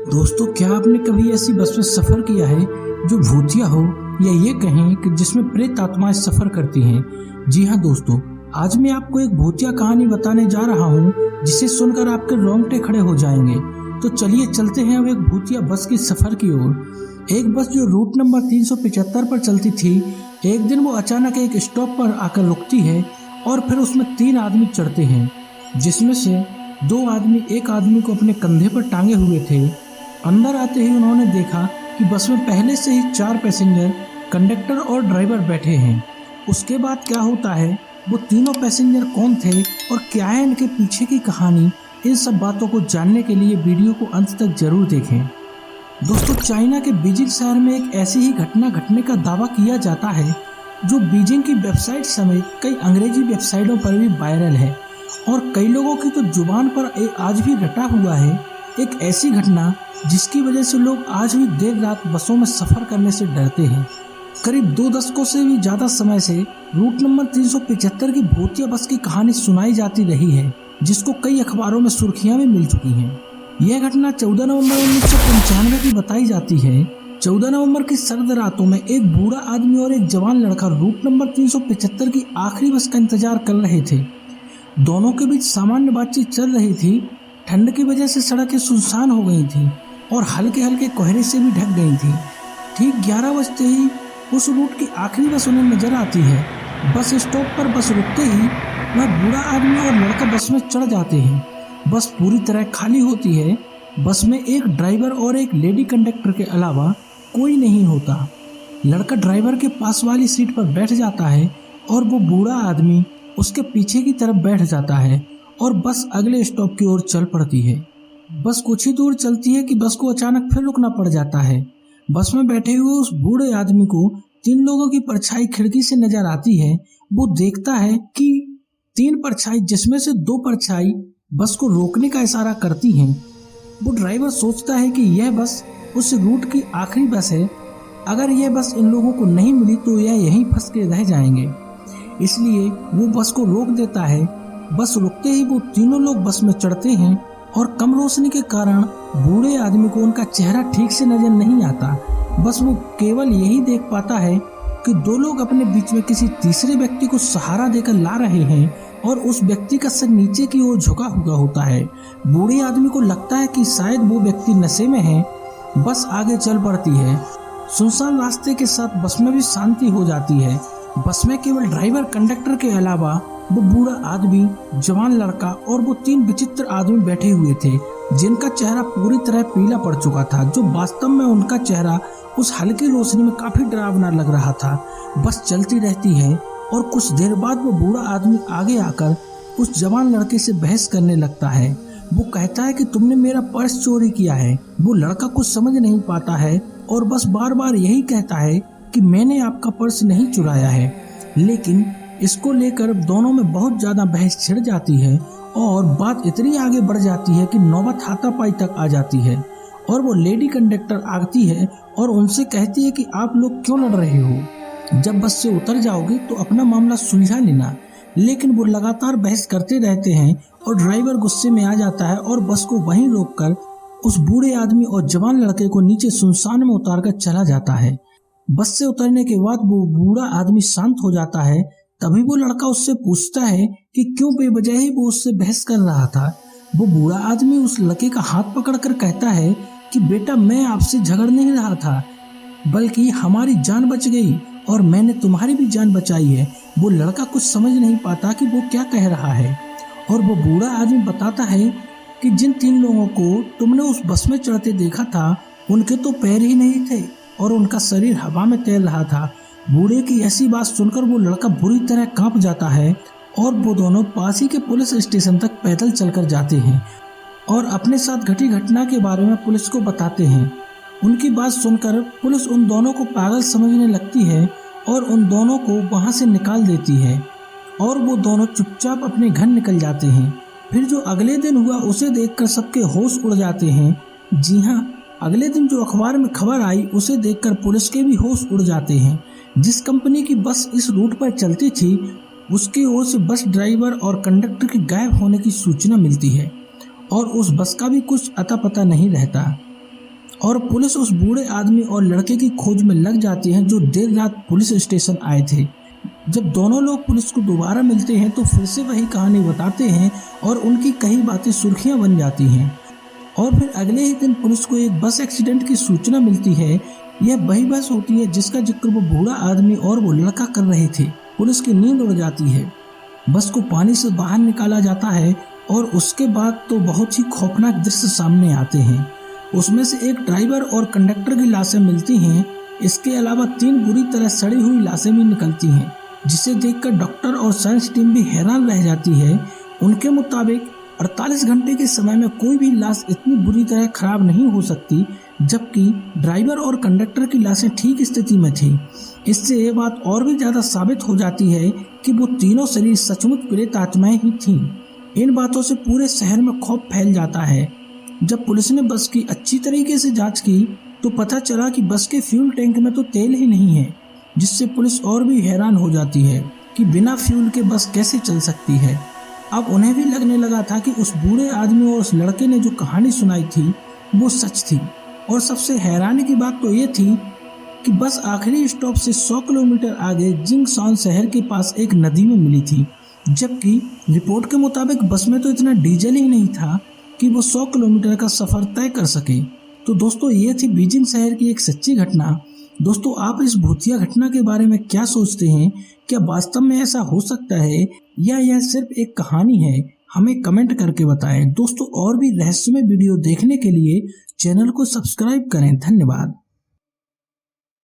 दोस्तों, क्या आपने कभी ऐसी बस में सफर किया है जो भूतिया हो, या ये कहें कि जिसमें प्रेत आत्माएं सफर करती हैं। जी हाँ दोस्तों, आज मैं आपको एक भूतिया कहानी बताने जा रहा हूँ जिसे सुनकर आपके रोंगटे खड़े हो जाएंगे। तो चलिए चलते हैं अब एक भूतिया बस की सफर की ओर। एक बस जो रूट नंबर 375 पर चलती थी, एक दिन वो अचानक एक स्टॉप पर आकर रुकती है और फिर उसमें 3 आदमी चढ़ते हैं, जिसमें से 2 आदमी एक आदमी को अपने कंधे पर टांगे हुए थे। अंदर आते ही उन्होंने देखा कि बस में पहले से ही 4 पैसेंजर, कंडक्टर और ड्राइवर बैठे हैं। उसके बाद क्या होता है, वो तीनों पैसेंजर कौन थे और क्या है इनके पीछे की कहानी, इन सब बातों को जानने के लिए वीडियो को अंत तक जरूर देखें। दोस्तों, चाइना के बीजिंग शहर में एक ऐसी ही घटना घटने का दावा किया जाता है जो बीजिंग की वेबसाइट समेत कई अंग्रेजी वेबसाइटों पर भी वायरल है और कई लोगों की तो जुबान पर आज भी रटा हुआ है। एक ऐसी घटना जिसकी वजह से लोग आज भी देर रात बसों में सफर करने से डरते हैं। करीब 2 दशकों से भी ज्यादा समय से रूट नंबर 375 की भूतिया बस की कहानी सुनाई जाती रही है, जिसको कई अखबारों में सुर्खियां भी मिल चुकी हैं। यह घटना 14 नवंबर 1995 की बताई जाती है। 14 नवंबर की सर्द रातों में एक बूढ़ा आदमी और एक जवान लड़का रूट नंबर 375 की आखिरी बस का इंतजार कर रहे थे। दोनों के बीच सामान्य बातचीत चल रही थी। ठंड की वजह से सड़कें सुनसान हो गई थी और हल्के हल्के कोहरे से भी ढक गई थी। ठीक 11 बजते ही उस रूट की आखिरी बस उन्हें नजर आती है। बस स्टॉप पर बस रुकते ही वह बूढ़ा आदमी और लड़का बस में चढ़ जाते हैं। बस पूरी तरह खाली होती है। बस में एक ड्राइवर और एक लेडी कंडक्टर के अलावा कोई नहीं होता। लड़का ड्राइवर के पास वाली सीट पर बैठ जाता है और वो बूढ़ा आदमी उसके पीछे की तरफ बैठ जाता है और बस अगले स्टॉप की ओर चल पड़ती है। बस कुछ ही दूर चलती है कि बस को अचानक फिर रुकना पड़ जाता है। बस में बैठे हुए उस बूढ़े आदमी को 3 लोगों की परछाई खिड़की से नजर आती है। वो देखता है कि 3 परछाई, जिसमें से 2 परछाई बस को रोकने का इशारा करती हैं। वो ड्राइवर सोचता है कि यह बस उस रूट की आखिरी बस है। अगर यह बस इन लोगों को नहीं मिली तो यह यहीं फंस के रह जाएंगे, इसलिए वो बस को रोक देता है। बस रुकते ही वो तीनों लोग बस में चढ़ते हैं और कम रोशनी के कारण बूढ़े आदमी को उनका चेहरा ठीक से नजर नहीं आता। बस वो केवल यही देख पाता है कि 2 लोग अपने बीच में किसी तीसरे व्यक्ति को सहारा देकर ला रहे हैं और उस व्यक्ति का सर नीचे की ओर झुका हुआ होता है। बूढ़े आदमी को लगता है कि शायद वो व्यक्ति नशे में है। बस आगे चल पड़ती है। सुनसान रास्ते के साथ बस में भी शांति हो जाती है। बस में केवल ड्राइवर, कंडक्टर के अलावा वो बूढ़ा आदमी, जवान लड़का और वो 3 विचित्र आदमी बैठे हुए थे, जिनका चेहरा पूरी तरह पीला पड़ चुका था, जो वास्तव में उनका चेहरा उस हल्की रोशनी में काफी डरावना लग रहा था। बस चलती रहती है और कुछ देर बाद वो बूढ़ा आदमी आगे आकर उस जवान लड़के से बहस करने लगता है। वो कहता है कि तुमने मेरा पर्स चोरी किया है। वो लड़का कुछ समझ नहीं पाता है और बस बार बार यही कहता है कि मैंने आपका पर्स नहीं चुराया है। लेकिन इसको लेकर दोनों में बहुत ज्यादा बहस छिड़ जाती है और बात इतनी आगे बढ़ जाती है कि नौबत हाथापाई तक आ जाती है और वो लेडी कंडक्टर आती है और उनसे कहती है कि आप लोग क्यों लड़ रहे हो, जब बस से उतर जाओगे तो अपना मामला सुलझा लेना। लेकिन वो लगातार बहस करते रहते हैं और ड्राइवर गुस्से में आ जाता है और बस को वहीं रोककर उस बूढ़े आदमी और जवान लड़के को नीचे सुनसान में उतारकर चला जाता है। बस से उतरने के बाद वो बूढ़ा आदमी शांत हो जाता है। तभी वो लड़का उससे पूछता है कि क्यों बेवजह ही वो उससे बहस कर रहा था। वो बूढ़ा आदमी उस लड़के का हाथ पकड़कर कहता है कि बेटा, मैं आपसे झगड़ नहीं रहा था, बल्कि हमारी जान बच गई और मैंने तुम्हारी भी जान बचाई है। वो लड़का कुछ समझ नहीं पाता कि वो क्या कह रहा है और वो बूढ़ा आदमी बताता है कि जिन 3 लोगों को तुमने उस बस में चढ़ते देखा था, उनके तो पैर ही नहीं थे और उनका शरीर हवा में तैर रहा था। बूढ़े की ऐसी बात सुनकर वो लड़का बुरी तरह कांप जाता है और वो दोनों पास ही के पुलिस स्टेशन तक पैदल चलकर जाते हैं और अपने साथ घटी घटना के बारे में पुलिस को बताते हैं। उनकी बात सुनकर पुलिस उन दोनों को पागल समझने लगती है और उन दोनों को वहां से निकाल देती है और वो दोनों चुपचाप अपने घर निकल जाते हैं। फिर जो अगले दिन हुआ उसे देखकर सबके होश उड़ जाते हैं। जी हाँ, अगले दिन जो अखबार में खबर आई उसे देखकर पुलिस के भी होश उड़ जाते हैं। जिस कंपनी की बस इस रूट पर चलती थी, उसकी ओर से बस ड्राइवर और कंडक्टर के गायब होने की सूचना मिलती है और उस बस का भी कुछ अता पता नहीं रहता। और पुलिस उस बूढ़े आदमी और लड़के की खोज में लग जाती है जो देर रात पुलिस स्टेशन आए थे। जब दोनों लोग पुलिस को दोबारा मिलते हैं तो फिर से वही कहानी बताते हैं और उनकी कई बातें सुर्खियां बन जाती हैं। और फिर अगले ही दिन पुलिस को एक बस एक्सीडेंट की सूचना मिलती है। यह वही बस होती है जिसका जिक्र वो बूढ़ा आदमी और वो लड़का कर रहे थे। पुलिस की नींद उड़ जाती है। बस को पानी से बाहर निकाला जाता है और उसके बाद तो बहुत ही खौफनाक दृश्य सामने आते हैं। उसमें से एक ड्राइवर और कंडक्टर की लाशें मिलती हैं। इसके अलावा 3 बुरी तरह सड़ी हुई लाशें भी निकलती हैं, जिसे देखकर डॉक्टर और साइंस टीम भी हैरान रह जाती है। उनके मुताबिक 48 घंटे के समय में कोई भी लाश इतनी बुरी तरह खराब नहीं हो सकती, जबकि ड्राइवर और कंडक्टर की लाशें ठीक स्थिति में थी। इससे ये बात और भी ज्यादा साबित हो जाती है कि वो तीनों शरीर सचमुच प्रेत आत्माएं ही थीं। इन बातों से पूरे शहर में खौफ फैल जाता है। जब पुलिस ने बस की अच्छी तरीके से जांच की तो पता चला कि बस के फ्यूल टैंक में तो तेल ही नहीं है, जिससे पुलिस और भी हैरान हो जाती है कि बिना फ्यूल के बस कैसे चल सकती है। अब उन्हें भी लगने लगा था कि उस बूढ़े आदमी और उस लड़के ने जो कहानी सुनाई थी वो सच थी। और सबसे हैरानी की बात तो ये थी कि बस आखिरी स्टॉप से 100 किलोमीटर आगे जिंगसॉन शहर के पास एक नदी में मिली थी, जबकि रिपोर्ट के मुताबिक बस में तो इतना डीजल ही नहीं था कि वो 100 किलोमीटर का सफर तय कर सके। तो दोस्तों, ये थी बीजिंग शहर की एक सच्ची घटना। दोस्तों, आप इस भूतिया घटना के बारे में क्या सोचते हैं? क्या वास्तव में ऐसा हो सकता है या यह सिर्फ एक कहानी है? हमें कमेंट करके बताएं। दोस्तों, और भी रहस्यमय वीडियो देखने के लिए चैनल को सब्सक्राइब करें। धन्यवाद।